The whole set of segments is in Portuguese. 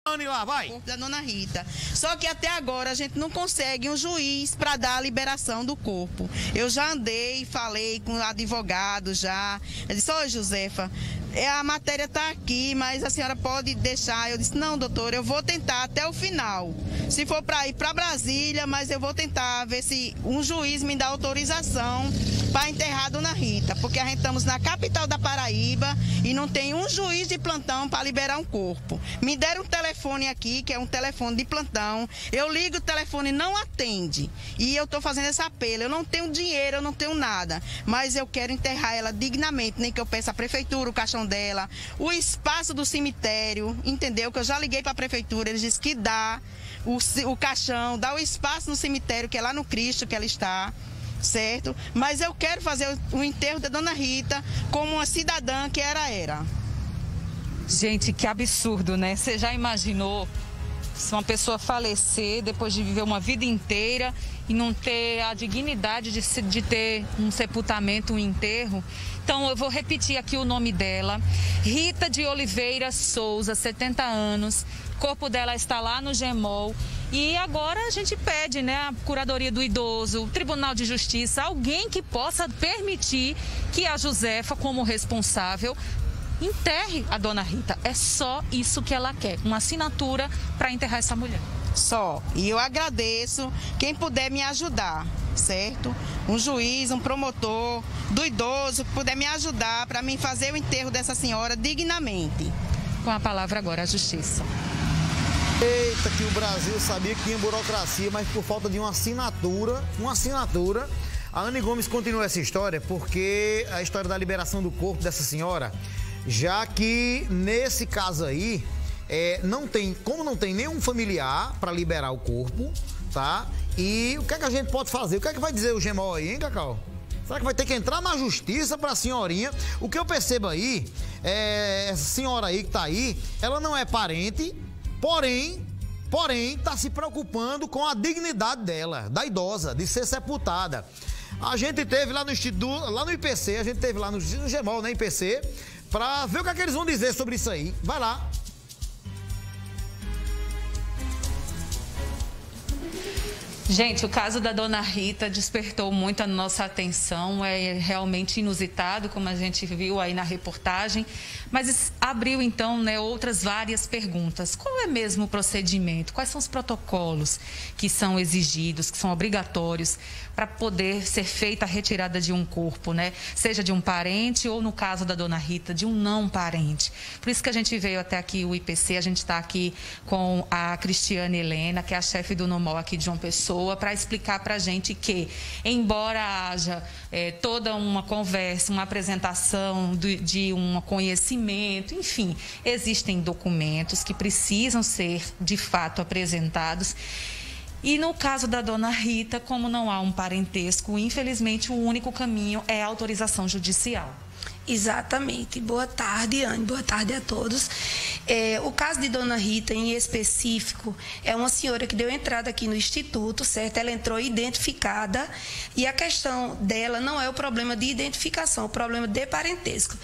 Lá, vai. O corpo da dona Rita. Só que até agora a gente não consegue um juiz para dar a liberação do corpo. Eu já andei, falei com o advogado já. Eu disse, ô Josefa, a matéria está aqui, mas a senhora pode deixar. Eu disse, não, doutor, eu vou tentar até o final. Se for para ir para Brasília, mas eu vou tentar ver se um juiz me dá autorização para enterrar a dona Rita, porque a gente estamos na capital da Paraíba e não tem um juiz de plantão para liberar um corpo. Me deram um telefone aqui, que é um telefone de plantão, eu ligo o telefone, não atende, e eu estou fazendo esse apelo. Eu não tenho dinheiro, eu não tenho nada, mas eu quero enterrar ela dignamente, nem que eu peça à prefeitura o caixão dela, o espaço do cemitério, entendeu? Que eu já liguei para a prefeitura, eles disseram que dá o caixão, dá o espaço no cemitério, que é lá no Cristo que ela está, certo? Mas eu quero fazer o enterro da dona Rita como uma cidadã que era. Gente, que absurdo, né? Você já imaginou se uma pessoa falecer depois de viver uma vida inteira e não ter a dignidade de ter um sepultamento, um enterro? Então, eu vou repetir aqui o nome dela. Rita de Oliveira Souza, 70 anos. O corpo dela está lá no GEMOL. E agora a gente pede, né, a Curadoria do Idoso, o Tribunal de Justiça, alguém que possa permitir que a Josefa, como responsável, enterre a dona Rita. É só isso que ela quer, uma assinatura para enterrar essa mulher. Só. E eu agradeço quem puder me ajudar, certo? Um juiz, um promotor do idoso que puder me ajudar para mim fazer o enterro dessa senhora dignamente. Com a palavra agora a Justiça. Eita, que o Brasil sabia que tinha burocracia, mas por falta de uma assinatura, a Anne Gomes continua essa história, porque a história da liberação do corpo dessa senhora, já que nesse caso aí, não tem nenhum familiar para liberar o corpo, tá? E o que é que a gente pode fazer? O que é que vai dizer o GEMOL aí, hein, Cacau? Será que vai ter que entrar na justiça para a senhorinha? O que eu percebo aí, essa senhora aí que tá aí, ela não é parente, porém, tá se preocupando com a dignidade dela, da idosa, de ser sepultada. A gente teve lá no Instituto, lá no IPC, a gente teve lá no GEMOL, né, IPC, para ver o que é que eles vão dizer sobre isso aí. Vai lá. Gente, o caso da dona Rita despertou muito a nossa atenção, é realmente inusitado, como a gente viu aí na reportagem, mas abriu então, né, outras várias perguntas. Qual é mesmo o procedimento? Quais são os protocolos que são exigidos, que são obrigatórios para poder ser feita a retirada de um corpo, né? Seja de um parente ou, no caso da dona Rita, de um não parente. Por isso que a gente veio até aqui o IPC, a gente está aqui com a Cristiane Helena, que é a chefe do NOMOL aqui de João Pessoa, para explicar para a gente que, embora haja toda uma conversa, uma apresentação de um conhecimento, enfim, existem documentos que precisam ser, de fato, apresentados. E no caso da dona Rita, como não há um parentesco, infelizmente o único caminho é a autorização judicial. Exatamente. Boa tarde, Anne. Boa tarde a todos. O caso de dona Rita, em específico, é uma senhora que deu entrada aqui no Instituto, certo? Ela entrou identificada e a questão dela não é o problema de identificação, o problema de parentesco.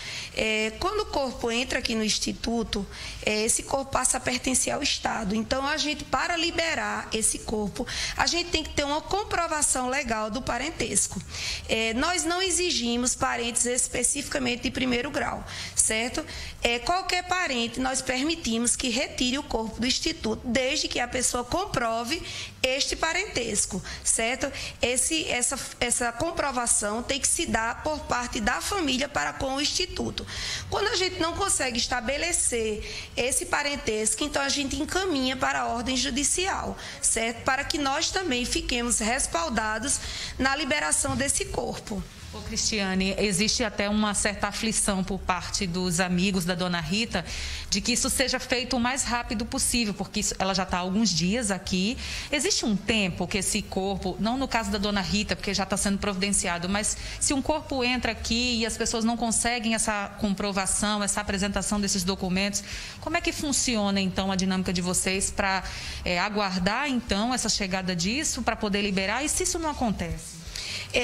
Quando o corpo entra aqui no Instituto, esse corpo passa a pertencer ao Estado. Então, a gente, para liberar esse corpo, a gente tem que ter uma comprovação legal do parentesco. Nós não exigimos parentes especificamente de primeiro grau, certo? Qualquer parente, nós permitimos que retire o corpo do Instituto, desde que a pessoa comprove este parentesco, certo? Essa comprovação tem que se dar por parte da família para com o Instituto. Quando a gente não consegue estabelecer esse parentesco, então a gente encaminha para a ordem judicial, certo? Para que nós também fiquemos respaldados na liberação desse corpo. Ô, Cristiane, existe até uma certa aflição por parte dos amigos da dona Rita de que isso seja feito o mais rápido possível, porque ela já está há alguns dias aqui. Existe um tempo que esse corpo, não no caso da dona Rita, porque já está sendo providenciado, mas se um corpo entra aqui e as pessoas não conseguem essa comprovação, essa apresentação desses documentos, como é que funciona então a dinâmica de vocês para aguardar então essa chegada disso, para poder liberar? E se isso não acontece?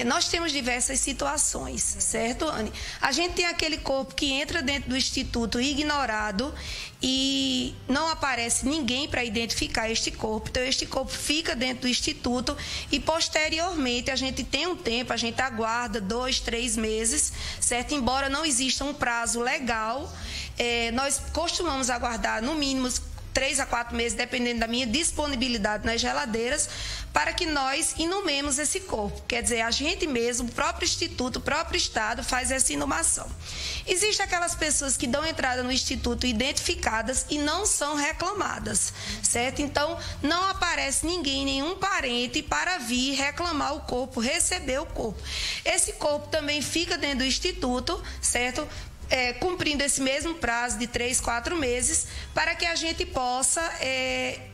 Nós temos diversas situações, certo, Anne? A gente tem aquele corpo que entra dentro do instituto ignorado e não aparece ninguém para identificar este corpo. Então, este corpo fica dentro do instituto e, posteriormente, a gente tem um tempo, a gente aguarda 2, 3 meses, certo? Embora não exista um prazo legal, nós costumamos aguardar, no mínimo, 3 a 4 meses, dependendo da minha disponibilidade nas geladeiras, para que nós inumemos esse corpo. Quer dizer, a gente mesmo, o próprio Instituto, o próprio Estado faz essa inumação. Existem aquelas pessoas que dão entrada no Instituto identificadas e não são reclamadas, certo? Então, não aparece ninguém, nenhum parente para vir reclamar o corpo, receber o corpo. Esse corpo também fica dentro do Instituto, certo? Cumprindo esse mesmo prazo de 3, 4 meses, para que a gente possa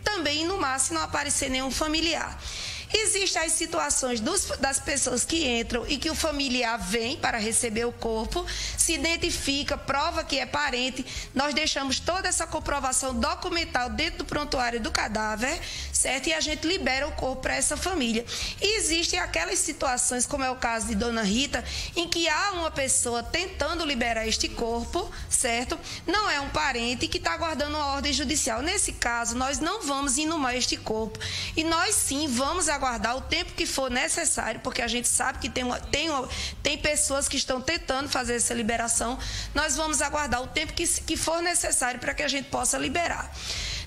também inumar se não aparecer nenhum familiar. Existem as situações das pessoas que entram e que o familiar vem para receber o corpo, se identifica, prova que é parente, nós deixamos toda essa comprovação documental dentro do prontuário do cadáver, certo? E a gente libera o corpo para essa família. E existem aquelas situações, como é o caso de Dona Rita, em que há uma pessoa tentando liberar este corpo, certo? Não é um parente que está aguardando uma ordem judicial. Nesse caso, nós não vamos inumar este corpo e nós sim vamos aguardar o tempo que for necessário, porque a gente sabe que tem pessoas que estão tentando fazer essa liberação. Nós vamos aguardar o tempo que for necessário para que a gente possa liberar.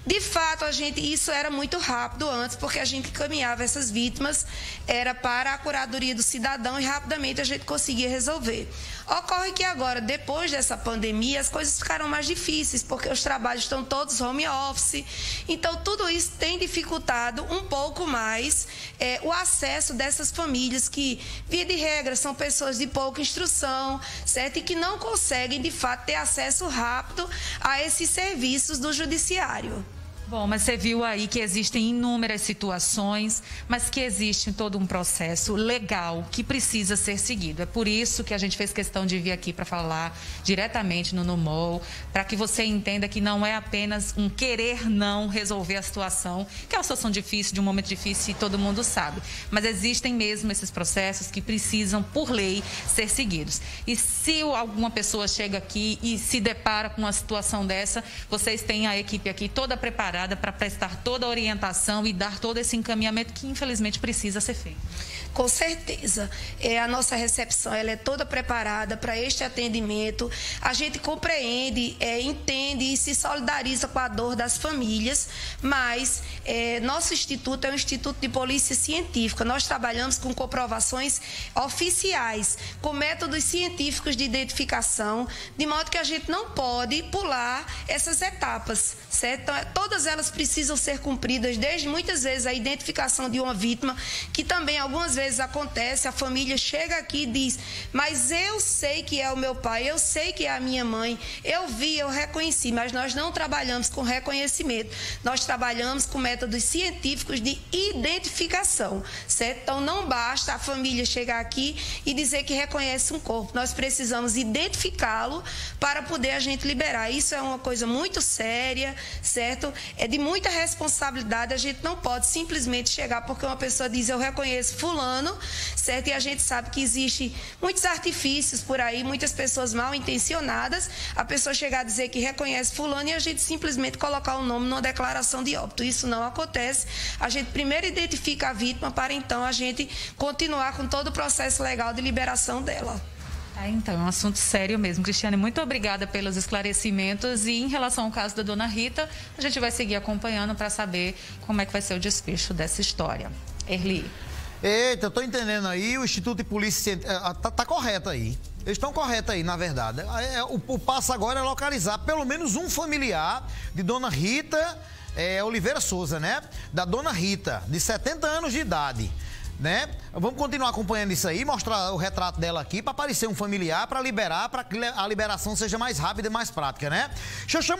De fato, isso era muito rápido antes, porque a gente encaminhava essas vítimas, era para a Curadoria do Cidadão e rapidamente a gente conseguia resolver. Ocorre que agora, depois dessa pandemia, as coisas ficaram mais difíceis, porque os trabalhos estão todos home office, então tudo isso tem dificultado um pouco mais o acesso dessas famílias que, via de regra, são pessoas de pouca instrução, certo? E que não conseguem, de fato, ter acesso rápido a esses serviços do judiciário. Bom, mas você viu aí que existem inúmeras situações, mas que existe todo um processo legal que precisa ser seguido. É por isso que a gente fez questão de vir aqui para falar diretamente no NUMOL, para que você entenda que não é apenas um querer não resolver a situação, que é uma situação difícil, de um momento difícil, e todo mundo sabe. Mas existem mesmo esses processos que precisam, por lei, ser seguidos. E se alguma pessoa chega aqui e se depara com uma situação dessa, vocês têm a equipe aqui toda preparada para prestar toda a orientação e dar todo esse encaminhamento que, infelizmente, precisa ser feito. Com certeza. A nossa recepção ela é toda preparada para este atendimento. A gente compreende, entende e se solidariza com a dor das famílias, mas nosso instituto é um instituto de polícia científica. Nós trabalhamos com comprovações oficiais, com métodos científicos de identificação, de modo que a gente não pode pular essas etapas, certo? Então, todas elas precisam ser cumpridas, desde muitas vezes a identificação de uma vítima, que também algumas vezes acontece, a família chega aqui e diz, mas eu sei que é o meu pai, eu sei que é a minha mãe, eu vi, eu reconheci, mas nós não trabalhamos com reconhecimento, nós trabalhamos com métodos científicos de identificação, certo? Então não basta a família chegar aqui e dizer que reconhece um corpo, nós precisamos identificá-lo para poder a gente liberar. Isso é uma coisa muito séria, certo? É de muita responsabilidade, a gente não pode simplesmente chegar porque uma pessoa diz, eu reconheço fulano, certo? E a gente sabe que existe muitos artifícios por aí, muitas pessoas mal intencionadas, a pessoa chegar a dizer que reconhece fulano e a gente simplesmente colocar o nome numa declaração de óbito. Isso não acontece. A gente primeiro identifica a vítima para então a gente continuar com todo o processo legal de liberação dela. Então, é um assunto sério mesmo. Cristiane, muito obrigada pelos esclarecimentos e em relação ao caso da Dona Rita, a gente vai seguir acompanhando para saber como é que vai ser o desfecho dessa história. Erli. Eita, eu tô entendendo aí, o Instituto de Polícia tá correto aí. Eles estão corretos aí, na verdade. O passo agora é localizar pelo menos um familiar de Dona Rita Oliveira Souza, né? Da Dona Rita, de 70 anos de idade, né? Vamos continuar acompanhando isso aí, mostrar o retrato dela aqui para aparecer um familiar, para liberar, para que a liberação seja mais rápida e mais prática, né? Deixa eu chamar